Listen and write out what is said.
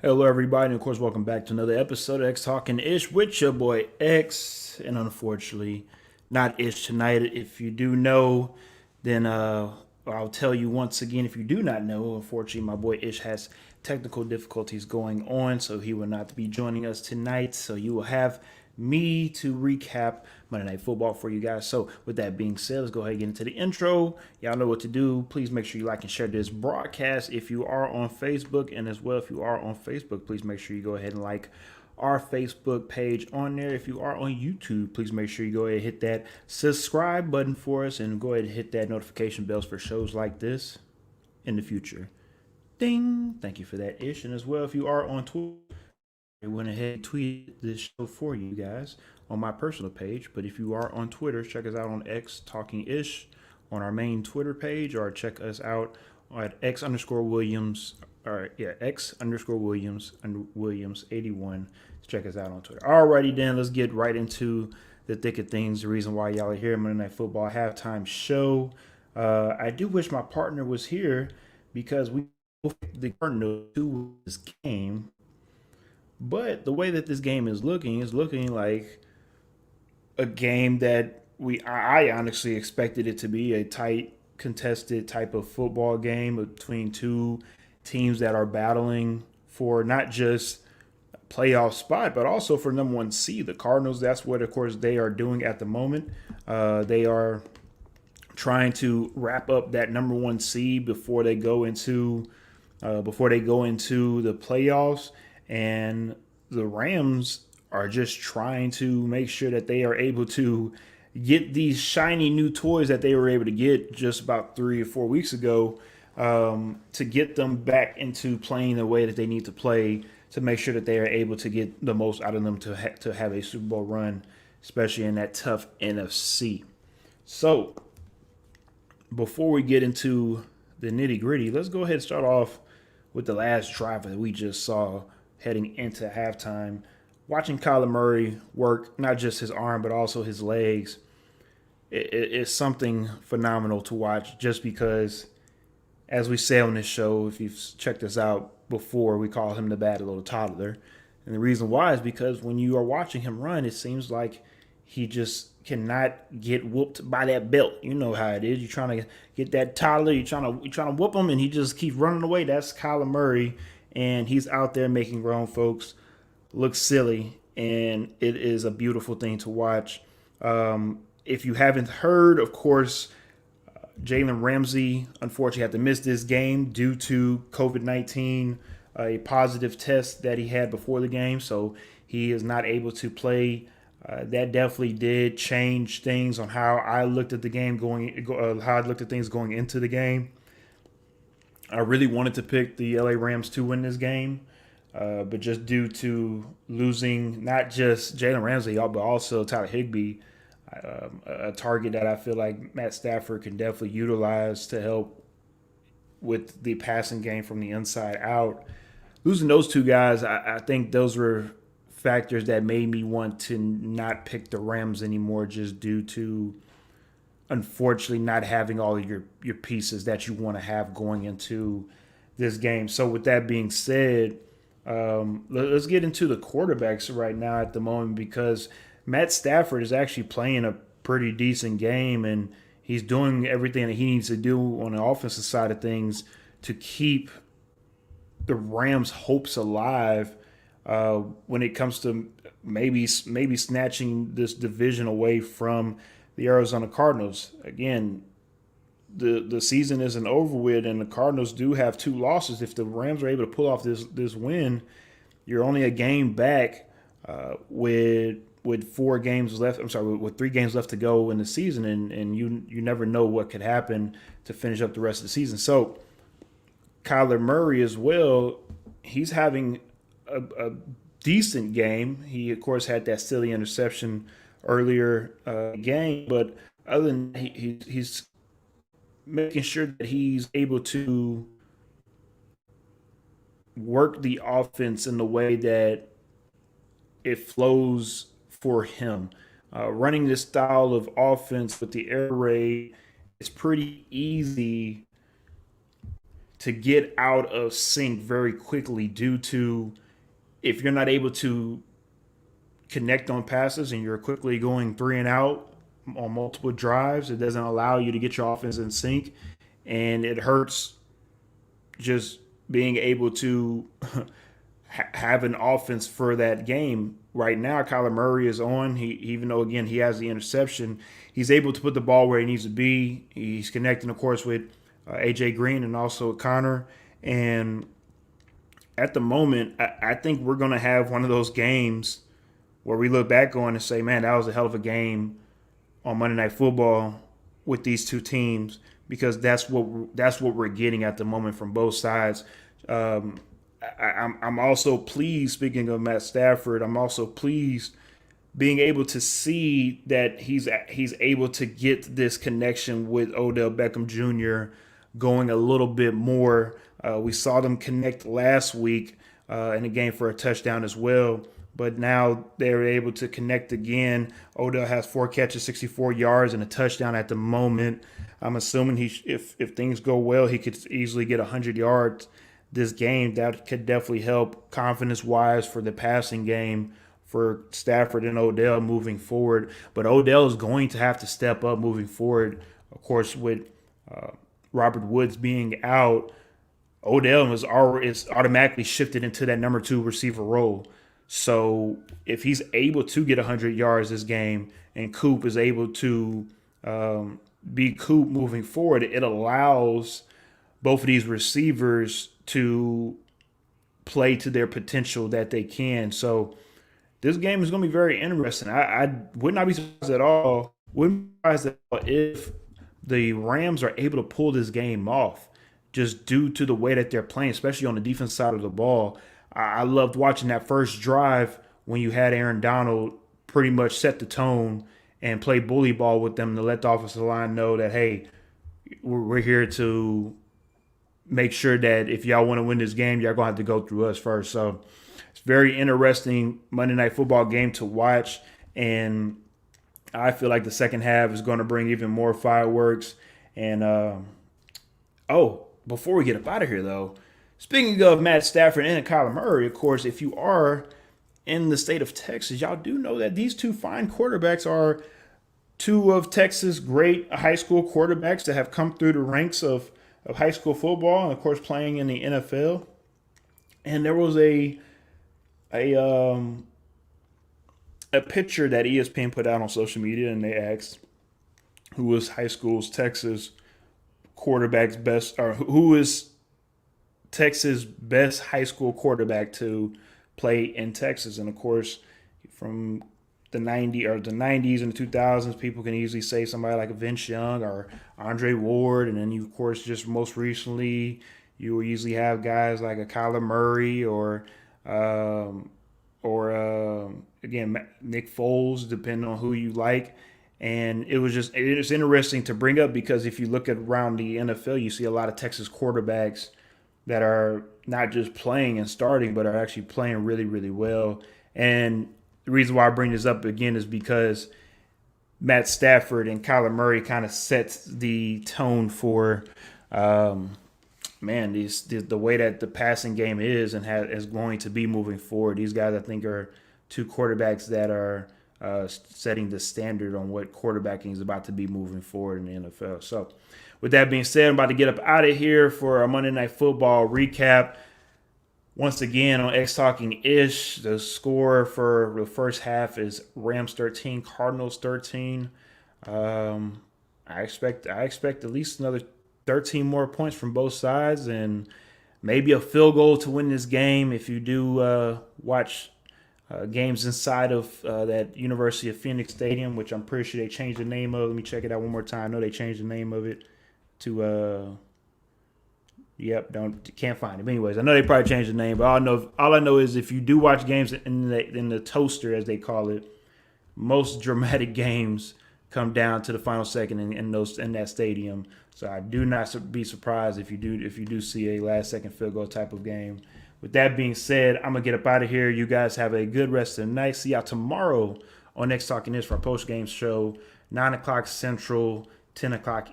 Hello, everybody, and of course, welcome back to another episode of X Talking Ish with your boy X. And unfortunately, not Ish tonight. If you do know, then I'll tell you once again. If you do not know, unfortunately, my boy Ish has technical difficulties going on, so he will not be joining us tonight. So you will have me to recap Monday Night Football for you guys. So, with that being said, let's go ahead and get into the intro. Y'all know what to do. Please make sure you like and share this broadcast if you are on Facebook. And as well, if you are on Facebook, please make sure you go ahead and like our Facebook page on there. If you are on YouTube, please make sure you go ahead and hit that subscribe button for us and go ahead and hit that notification bells for shows like this in the future. Ding! Thank you for that, Ish. And as well, if you are on Twitter, I went ahead and tweeted this show for you guys on my personal page. But if you are on Twitter, check us out on X Talking Ish on our main Twitter page, or check us out at X underscore Williams, or yeah, X underscore Williams and Williams 81. Check us out on Twitter. Alrighty, then let's get right into the thick of things. The reason why y'all are here, Monday Night Football halftime show. I do wish my partner was here because we the Cardinals to this game, but the way that this game is looking like a game that I honestly expected it to be a tight, contested type of football game between two teams that are battling for not just a playoff spot, but also for number one seed. The Cardinals, that's what, of course, they are doing at the moment. They are trying to wrap up that number one seed before they go into the playoffs, and the Rams are just trying to make sure that they are able to get these shiny new toys that they were able to get just about 3 or 4 weeks ago, to get them back into playing the way that they need to play to make sure that they are able to get the most out of them to have a Super Bowl run, especially in that tough NFC. So before we get into the nitty gritty, let's go ahead and start off with the last drive that we just saw heading into halftime. Watching Kyler Murray work not just his arm but also his legs, it's something phenomenal to watch. Just because, as we say on this show, if you've checked us out before, we call him the bad little toddler. And the reason why is because when you are watching him run, it seems like he just cannot get whooped by that belt. You know how it is. You're trying to get that toddler, you're trying to whoop him, and he just keeps running away. That's Kyler Murray, and he's out there making grown folks look silly, and it is a beautiful thing to watch. If you haven't heard, of course, Jalen Ramsey unfortunately had to miss this game due to COVID-19, a positive test that he had before the game, so he is not able to play. That definitely did change things on how I looked at the game how I looked at things going into the game. I really wanted to pick the LA Rams to win this game, but just due to losing not just Jalen Ramsey but also Tyler Higbee, a target that I feel like Matt Stafford can definitely utilize to help with the passing game from the inside out. Losing those two guys, I think those were factors that made me want to not pick the Rams anymore, just due to unfortunately not having all of your pieces that you want to have going into this game. So with that being said, let's get into the quarterbacks right now at the moment, because Matt Stafford is actually playing a pretty decent game, and he's doing everything that he needs to do on the offensive side of things to keep the Rams' hopes alive, when it comes to maybe snatching this division away from the Arizona Cardinals. Again, the season isn't over with, and the Cardinals do have two losses. If the Rams are able to pull off this win, you're only a game back, with 4 games left. I'm sorry, with 3 games left to go in the season, and you never know what could happen to finish up the rest of the season. So Kyler Murray as well, he's having a decent game. He of course had that silly interception earlier game, but other than that, he's making sure that he's able to work the offense in the way that it flows for him. Running this style of offense with the air raid, it's pretty easy to get out of sync very quickly due to if you're not able to connect on passes and you're quickly going three and out on multiple drives, it doesn't allow you to get your offense in sync, and it hurts just being able to have an offense for that game. Right now, Kyler Murray is on. Even though again he has the interception, he's able to put the ball where he needs to be. He's connecting, of course, with AJ Green and also Connor. And at the moment, I think we're going to have one of those games where we look back on and say, "Man, that was a hell of a game on Monday Night Football with these two teams," because that's what we're getting at the moment from both sides. I'm also pleased. Speaking of Matt Stafford, I'm also pleased being able to see that he's able to get this connection with Odell Beckham Jr. going a little bit more. We saw them connect last week in a game for a touchdown as well, but now they're able to connect again. Odell has 4 catches, 64 yards, and a touchdown at the moment. I'm assuming if things go well, he could easily get 100 yards this game. That could definitely help confidence-wise for the passing game for Stafford and Odell moving forward. But Odell is going to have to step up moving forward. Of course, with Robert Woods being out, Odell is automatically shifted into that number 2 receiver role. So if he's able to get 100 yards this game and Coop is able to be Coop moving forward, it allows both of these receivers to play to their potential that they can. So this game is going to be very interesting. I would not be surprised at all. Wouldn't be surprised at all if the Rams are able to pull this game off, just due to the way that they're playing, especially on the defense side of the ball. I loved watching that first drive when you had Aaron Donald pretty much set the tone and play bully ball with them to let the offensive line know that, hey, we're here to make sure that if y'all want to win this game, y'all going to have to go through us first. So it's very interesting Monday Night Football game to watch, and I feel like the second half is going to bring even more fireworks. And, before we get up out of here, though, speaking of Matt Stafford and Kyler Murray, of course, if you are in the state of Texas, y'all do know that these two fine quarterbacks are two of Texas' great high school quarterbacks that have come through the ranks of high school football and, of course, playing in the NFL. And there was a picture that ESPN put out on social media, and they asked who was high school's Texas quarterback's best, or who is Texas' best high school quarterback to play in Texas. And of course, from the 90s and the 2000s, people can easily say somebody like Vince Young or Andre Ward, and then you, of course, just most recently, you will usually have guys like a Kyler Murray or again Nick Foles, depending on who you like. And it's interesting to bring up because if you look at around the NFL, you see a lot of Texas quarterbacks that are not just playing and starting, but are actually playing really, really well. And the reason why I bring this up again is because Matt Stafford and Kyler Murray kind of sets the tone for, the way that the passing game is and is going to be moving forward. These guys, I think, are two quarterbacks that are setting the standard on what quarterbacking is about to be moving forward in the NFL. So with that being said, I'm about to get up out of here for our Monday Night Football recap. Once again, on X Talking Ish, the score for the first half is Rams 13, Cardinals 13. I expect at least another 13 more points from both sides and maybe a field goal to win this game. If you do watch games inside of that University of Phoenix Stadium, which I'm pretty sure they changed the name of. Let me check it out one more time. I know they changed the name of it to can't find it. But anyways, I know they probably changed the name, but all I know is if you do watch games in the toaster, as they call it, most dramatic games come down to the final second in that stadium. So I do not be surprised if you do see a last second field goal type of game. With that being said, I'm going to get up out of here. You guys have a good rest of the night. See y'all tomorrow on Next Talking This for our post-game show, 9 o'clock Central, 10 o'clock